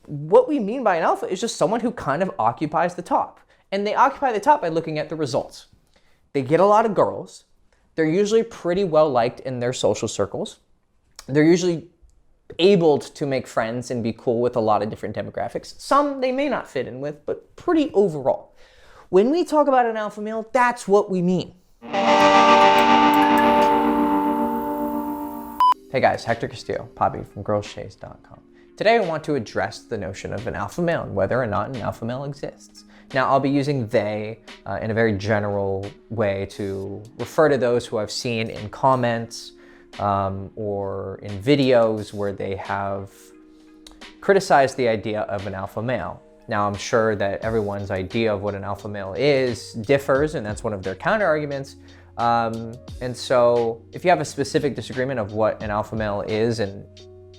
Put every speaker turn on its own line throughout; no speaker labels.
what we mean by an alpha is just someone who kind of occupies the top. And they occupy the top by looking at the results. They get a lot of girls. They're usually pretty well liked in their social circles. They're usually able to make friends and be cool with a lot of different demographics. Some they may not fit in with, but pretty overall. When we talk about an alpha male, that's what we mean. Hey guys, Hector Castillo, Poppy from girlshays.com. Today I want to address the notion of an alpha male and whether or not an alpha male exists. Now I'll be using they in a very general way to refer to those who I've seen in comments or in videos where they have criticized the idea of an alpha male. Now I'm sure that everyone's idea of what an alpha male is differs, and that's one of their counter arguments. And so if you have a specific disagreement of what an alpha male is and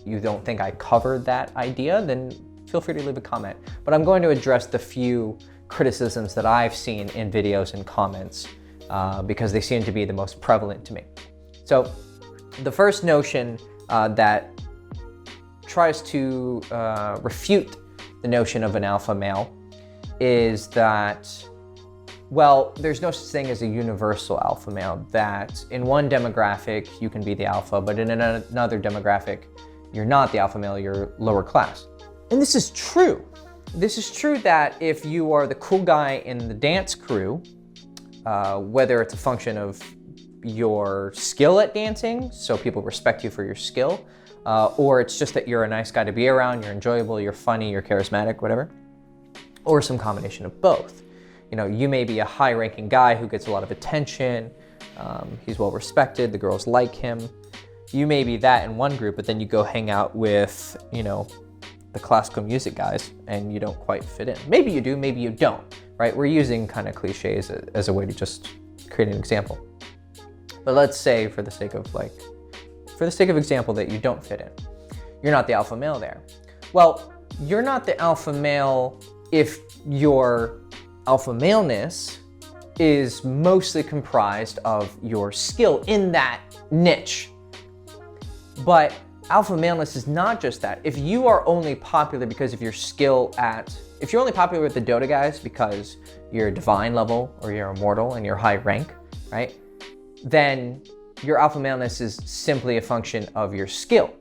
you don't think I covered that idea, then feel free to leave a comment. But I'm going to address the few criticisms that I've seen in videos and comments because they seem to be the most prevalent to me. So the first notion that tries to refute the notion of an alpha male is that, well, there's no such thing as a universal alpha male, that in one demographic you can be the alpha, but in another demographic you're not the alpha male, you're lower class. And this is true. This is true that if you are the cool guy in the dance crew, whether it's a function of your skill at dancing, so people respect you for your skill, or it's just that you're a nice guy to be around, you're enjoyable, you're funny, you're charismatic, whatever, or some combination of both. You know, you may be a high-ranking guy who gets a lot of attention, he's well respected, the girls like him. You may be that in one group, but then you go hang out with, you know, the classical music guys and you don't quite fit in. Maybe you do, maybe you don't, right? We're using kind of cliches as a way to just create an example. But let's say for the sake of example that you don't fit in. You're not the alpha male there. Well, you're not the alpha male if your alpha maleness is mostly comprised of your skill in that niche. But alpha maleness is not just that. If you are only popular because of your skill if you're only popular with the Dota guys because you're divine level or you're immortal and you're high rank, right? Then your alpha maleness is simply a function of your skill.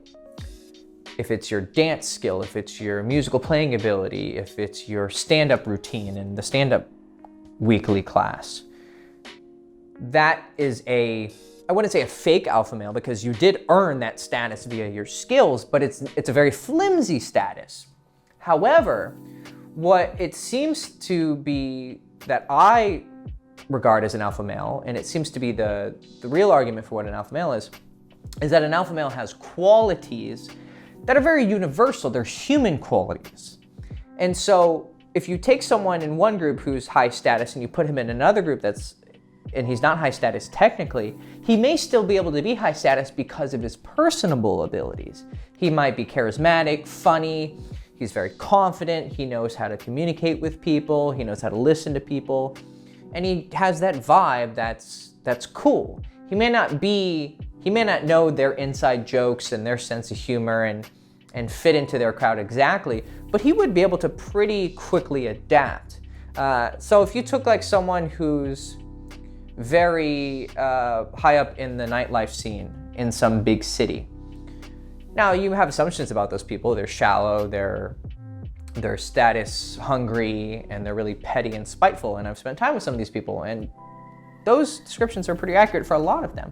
If it's your dance skill, if it's your musical playing ability, if it's your stand-up routine in the stand-up weekly class, that is I wouldn't say a fake alpha male because you did earn that status via your skills, but it's a very flimsy status. However, what it seems to be that I regard as an alpha male, and it seems to be the real argument for what an alpha male is that an alpha male has qualities that are very universal. They're human qualities. And so if you take someone in one group who's high status and you put him in another group and he's not high status technically, he may still be able to be high status because of his personable abilities. He might be charismatic, funny, he's very confident, he knows how to communicate with people, he knows how to listen to people, and he has that vibe that's cool. He may not know their inside jokes and their sense of humor and fit into their crowd exactly, but he would be able to pretty quickly adapt. So if you took like someone who's very high up in the nightlife scene in some big city. Now you have assumptions about those people. They're shallow, they're status hungry, and they're really petty and spiteful. And I've spent time with some of these people, and those descriptions are pretty accurate for a lot of them.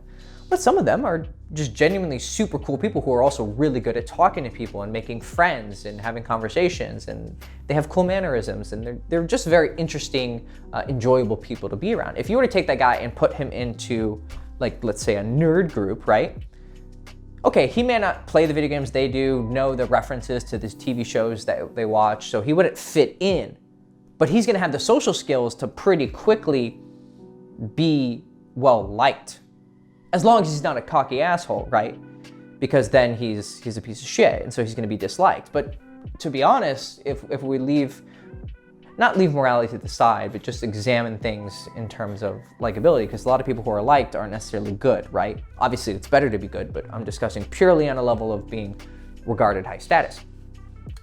But some of them are just genuinely super cool people who are also really good at talking to people and making friends and having conversations, and they have cool mannerisms, and they're just very interesting, enjoyable people to be around. If you were to take that guy and put him into, like, let's say a nerd group, right? Okay, he may not play the video games they do, know the references to these TV shows that they watch, so he wouldn't fit in. But he's gonna have the social skills to pretty quickly be well liked. As long as he's not a cocky asshole, right? Because then he's a piece of shit, and so he's gonna be disliked. But to be honest, if we not leave morality to the side, but just examine things in terms of likability, because a lot of people who are liked aren't necessarily good, right? Obviously it's better to be good, but I'm discussing purely on a level of being regarded high status.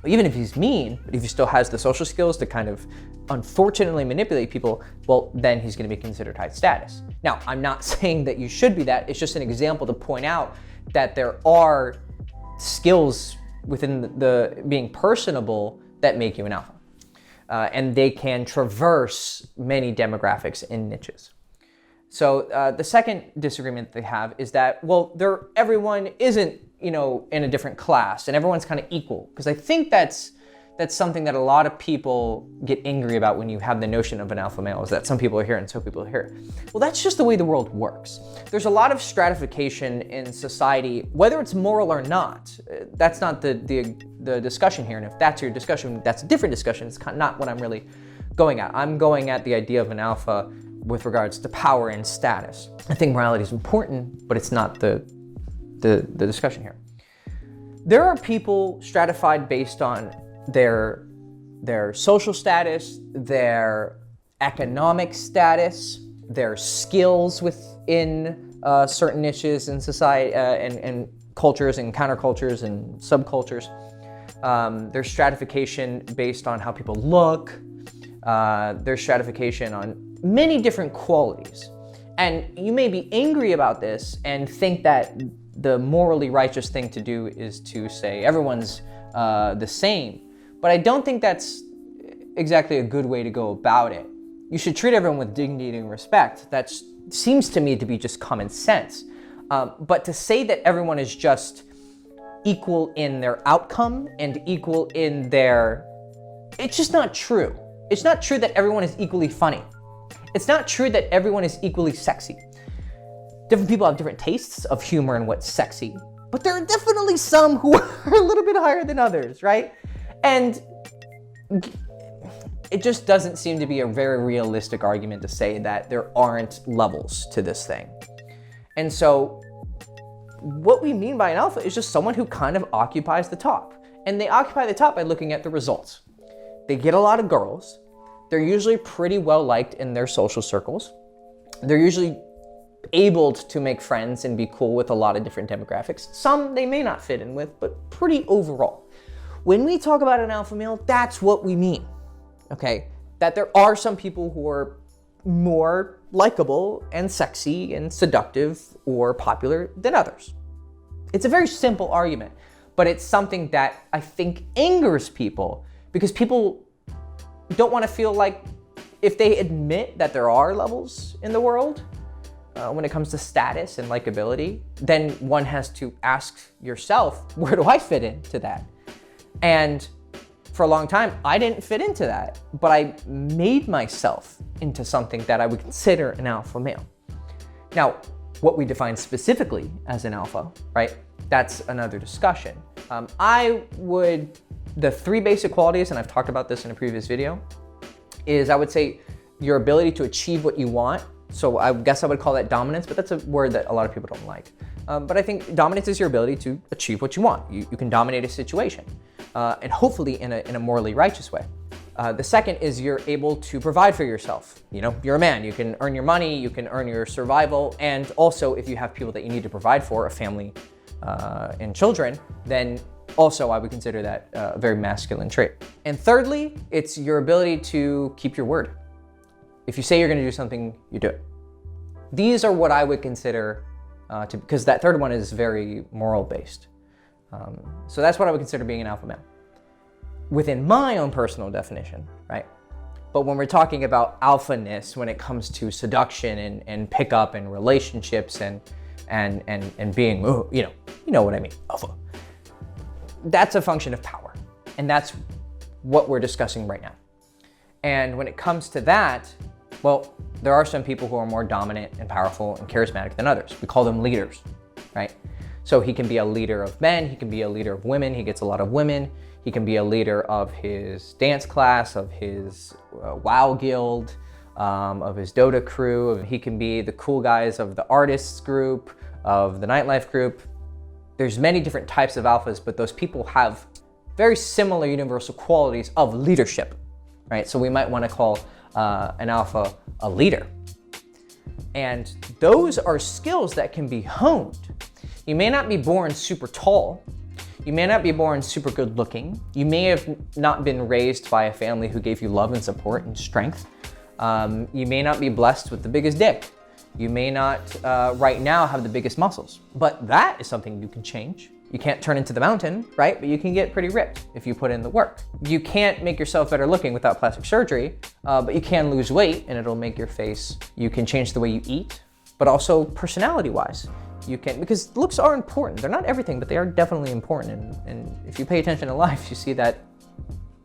Even if he's mean, but if he still has the social skills to kind of unfortunately manipulate people, well, then he's going to be considered high status. Now, I'm not saying that you should be that. It's just an example to point out that there are skills within the being personable that make you an alpha. And they can traverse many demographics and niches. So the second disagreement they have is that, well, everyone isn't, in a different class and everyone's kind of equal. Because I think that's something that a lot of people get angry about when you have the notion of an alpha male, is that some people are here and some people are here. Well, that's just the way the world works. There's a lot of stratification in society, whether it's moral or not. That's not the discussion here. And if that's your discussion, that's a different discussion. It's not what I'm really going at. I'm going at the idea of an alpha with regards to power and status. I think morality is important, but it's not the discussion here. There are people stratified based on their social status, their economic status, their skills within certain niches in society and cultures and countercultures and subcultures. There's stratification based on how people look. There's stratification on many different qualities. And you may be angry about this and think that the morally righteous thing to do is to say everyone's the same. But I don't think that's exactly a good way to go about it. You should treat everyone with dignity and respect. That seems to me to be just common sense. But to say that everyone is just equal in their outcome and equal in it's just not true. It's not true that everyone is equally funny. It's not true that everyone is equally sexy. Different people have different tastes of humor and what's sexy, but there are definitely some who are a little bit higher than others, right? And it just doesn't seem to be a very realistic argument to say that there aren't levels to this thing. And so what we mean by an alpha is just someone who kind of occupies the top. And they occupy the top by looking at the results. They get a lot of girls. They're usually pretty well liked in their social circles. They're usually able to make friends and be cool with a lot of different demographics. Some they may not fit in with, but pretty overall. When we talk about an alpha male, that's what we mean, okay? That there are some people who are more likable and sexy and seductive or popular than others. It's a very simple argument, but it's something that I think angers people because people don't want to feel like if they admit that there are levels in the world when it comes to status and likability, then one has to ask yourself, where do I fit into that? And for a long time, I didn't fit into that, but I made myself into something that I would consider an alpha male. Now, what we define specifically as an alpha, right? That's another discussion. The three basic qualities, and I've talked about this in a previous video, is I would say your ability to achieve what you want. So I guess I would call that dominance, but that's a word that a lot of people don't like. But I think dominance is your ability to achieve what you want. You can dominate a situation, and hopefully in a morally righteous way. The second is you're able to provide for yourself. You're a man, you can earn your money, you can earn your survival, and also if you have people that you need to provide for, a family and children, then also I would consider that a very masculine trait. And thirdly, it's your ability to keep your word. If you say you're gonna do something, you do it. These are what I would consider because that third one is very moral based. So that's what I would consider being an alpha male within my own personal definition, right? But when we're talking about alphaness, when it comes to seduction and pickup and relationships and being, you know what I mean, alpha. That's a function of power, and that's what we're discussing right now. And when it comes to that, well, there are some people who are more dominant and powerful and charismatic than others. We call them leaders, right? So he can be a leader of men, he can be a leader of women, he gets a lot of women, he can be a leader of his dance class, of his WoW guild, of his Dota crew, he can be the cool guys of the artists group, of the nightlife group. There's many different types of alphas, but those people have very similar universal qualities of leadership, right? So we might want to call an alpha a leader. And those are skills that can be honed. You may not be born super tall. You may not be born super good looking. You may have not been raised by a family who gave you love and support and strength. You may not be blessed with the biggest dick. You may not right now have the biggest muscles, but that is something you can change. You can't turn into the mountain, right? But you can get pretty ripped if you put in the work. You can't make yourself better looking without plastic surgery, but you can lose weight and it'll make your face. You can change the way you eat, but also personality-wise. You can, because looks are important. They're not everything, but they are definitely important. And if you pay attention to life, you see that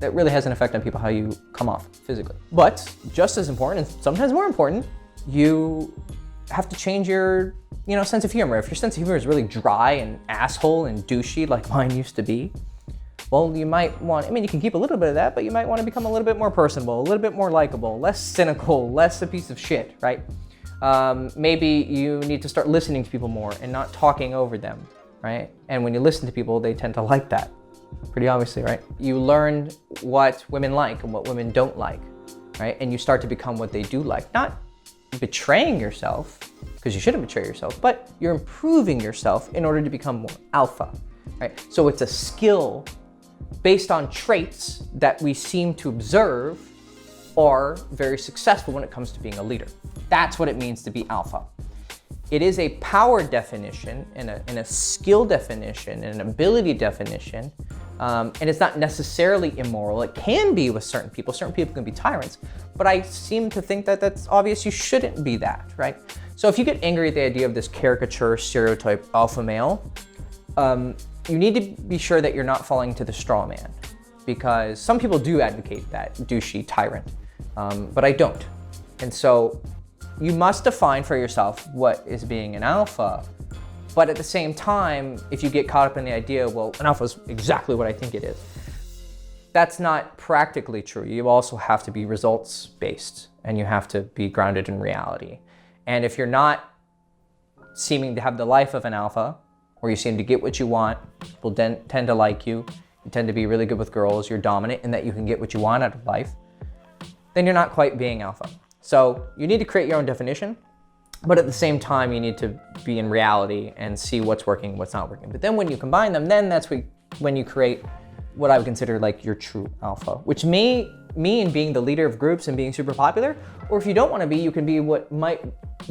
really has an effect on people, how you come off physically. But just as important, and sometimes more important, you have to change your sense of humor. If your sense of humor is really dry and asshole and douchey like mine used to be, well, you might want, you can keep a little bit of that, but you might want to become a little bit more personable, a little bit more likable, less cynical, less a piece of shit, right? Maybe you need to start listening to people more and not talking over them, right? And when you listen to people, they tend to like that, pretty obviously, right? You learn what women like and what women don't like, right? And you start to become what they do like. Not betraying yourself, because you shouldn't betray yourself, but you're improving yourself in order to become more alpha, right? So it's a skill based on traits that we seem to observe are very successful when it comes to being a leader. That's what it means to be alpha. It is a power definition and a skill definition and an ability definition. And it's not necessarily immoral. It can be with certain people. Certain people can be tyrants, but I seem to think that that's obvious. You shouldn't be that, right? So if you get angry at the idea of this caricature stereotype alpha male, you need to be sure that you're not falling to the straw man, because some people do advocate that douchey tyrant, but I don't. And so you must define for yourself what is being an alpha. But at the same time, if you get caught up in the idea, well, an alpha is exactly what I think it is, that's not practically true. You also have to be results-based, and you have to be grounded in reality. And if you're not seeming to have the life of an alpha, or you seem to get what you want, people tend to like you, you tend to be really good with girls, you're dominant in that you can get what you want out of life, then you're not quite being alpha. So you need to create your own definition. But at the same time, you need to be in reality and see what's working, what's not working. But then when you combine them, then that's when you create what I would consider like your true alpha, which may mean being the leader of groups and being super popular. Or if you don't want to be, you can be what might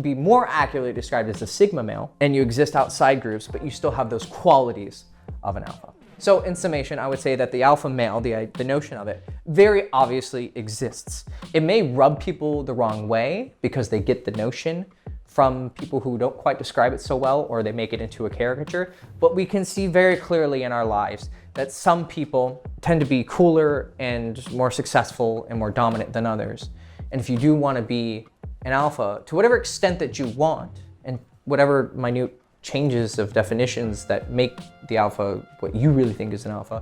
be more accurately described as a sigma male, and you exist outside groups, but you still have those qualities of an alpha. So in summation, I would say that the alpha male, the notion of it, very obviously exists. It may rub people the wrong way because they get the notion from people who don't quite describe it so well, or they make it into a caricature. But we can see very clearly in our lives that some people tend to be cooler and more successful and more dominant than others. And if you do want to be an alpha, to whatever extent that you want, and whatever minute changes of definitions that make the alpha what you really think is an alpha,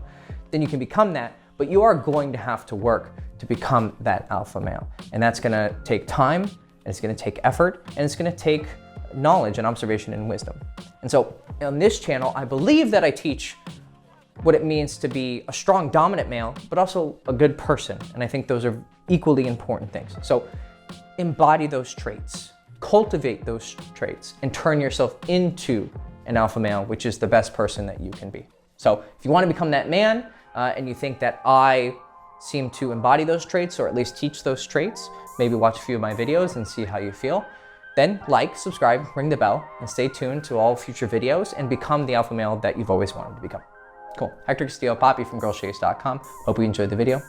then you can become that. But you are going to have to work to become that alpha male. And that's gonna take time, and it's gonna take effort, and it's gonna take knowledge and observation and wisdom. And so on this channel, I believe that I teach what it means to be a strong, dominant male, but also a good person. And I think those are equally important things. So embody those traits, cultivate those traits, and turn yourself into an alpha male, which is the best person that you can be. So if you wanna become that man, and you think that I seem to embody those traits, or at least teach those traits, maybe watch a few of my videos and see how you feel, then like, subscribe, ring the bell, and stay tuned to all future videos and become the alpha male that you've always wanted to become. Cool. Hector Castillo, Poppy from girlshaves.com. Hope you enjoyed the video.